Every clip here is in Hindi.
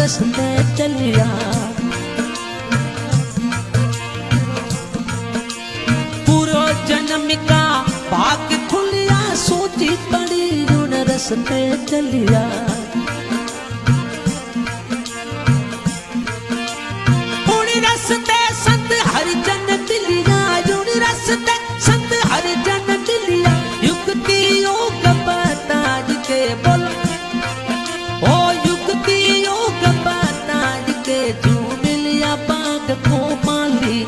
रस्ते चलिया पूरो जन्म का भाग खुलिया सोची पड़ी उन रस्ते चलिया रस्ते संत हरिजन मिलिया जुड़ रस्ते संत हरिजन मिलिया युक्ति योग बताज के बोल ओ युक्ति योग बताज के जू मिलिया बाग को माली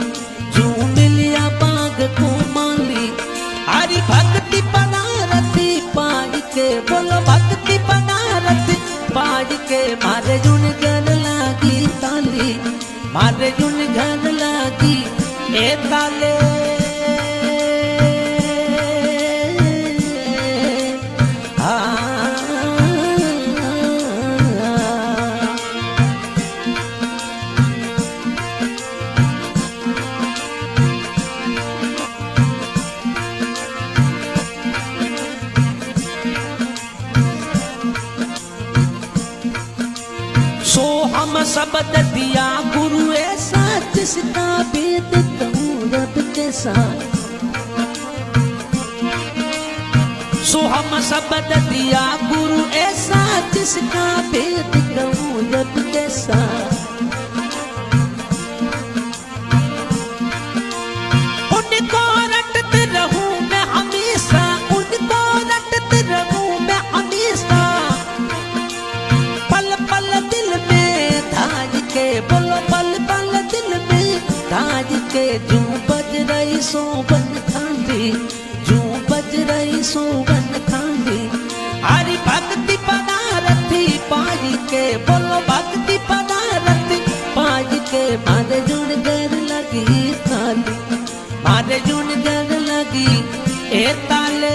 जू मिलिया बाग को माली हरि भक्ति पदारथी पाज के बोलो भक्ति पदारथी पाज के मारे जुन गन लागी ताली मारे जुन घन लागी ए ताले सो हम शब्द दिया गुरु ऐसा जिसका भेद कहूँ रब के साथ सो हम शब्द दिया गुरु ऐसा जिसका भेद कहूँ रब के साथ उनको रटते रहूं मैं हमेशा उनको रटते रहूं मैं हमेशा पल पल दिल में धाज के बोलो पल पल दिल में धाज के जू बज रही सोबन खांडी जू बज रही सोबन खांडी हरि भक्ति पदारथी पाज के बोलो भक्ति पदारथी पाज के मारे जुड़ कर लगी ताली मारे जुड़ कर लगी ए ताले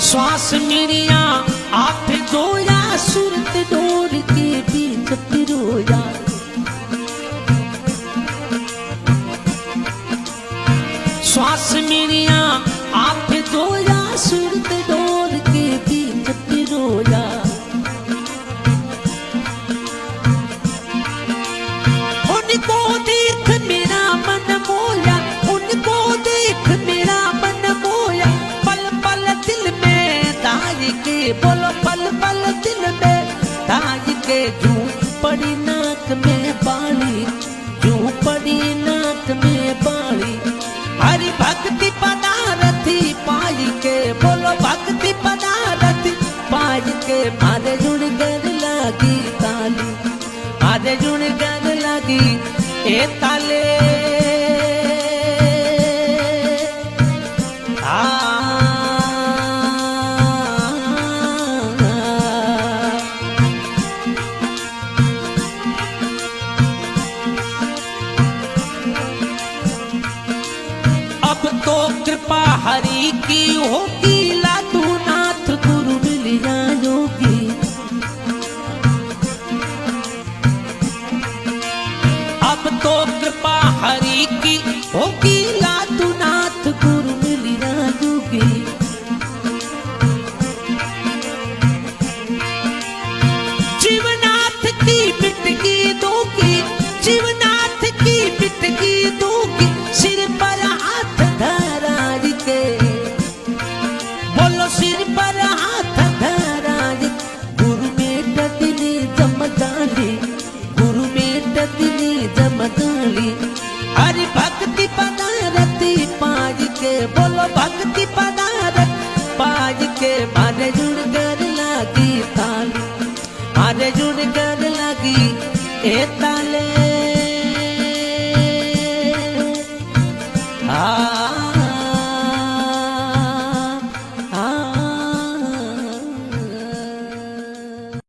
श्वास मेरिया आप जोया सुरत डोर के बीच पिरोया श्वास मेरिया आप जोया सुरत डोर के बीच पिरोया उनको देख मेरा मन मोया उनको देख मेरा मन मोया पल पल दिल में ताज के बोलो पल पल दिल में ताज के जू पड़ी नाक में बाली जू पड़ी नाक में बाली हरि भक्ति पदारथी पाज के बोलो भक्ति पदारथी पाज के मारे जुड़ कर लागी ताली मारे जुड़ कर लागी ए ताले अब तो कृपा हरि की होगी लातू नाथ गुरु मिल जाओगी अब तो कृपा हरि की होगी लातू नाथ गुरु मिल जाओगी जीवनाथ की बिटकी दोगी जीवनाथ की बिटकी दोगी सिर पर हाथ धराज के बोलो सिर पर हाथ धराज गुरु में टकली जमदाली गुरु में टकली जमदाली हरि भक्ति पदारथी पाज के बोलो भक्ति पदारथ पाज के मारे जुड़ कर लागी ताली मारे जुड़ कर लागी ए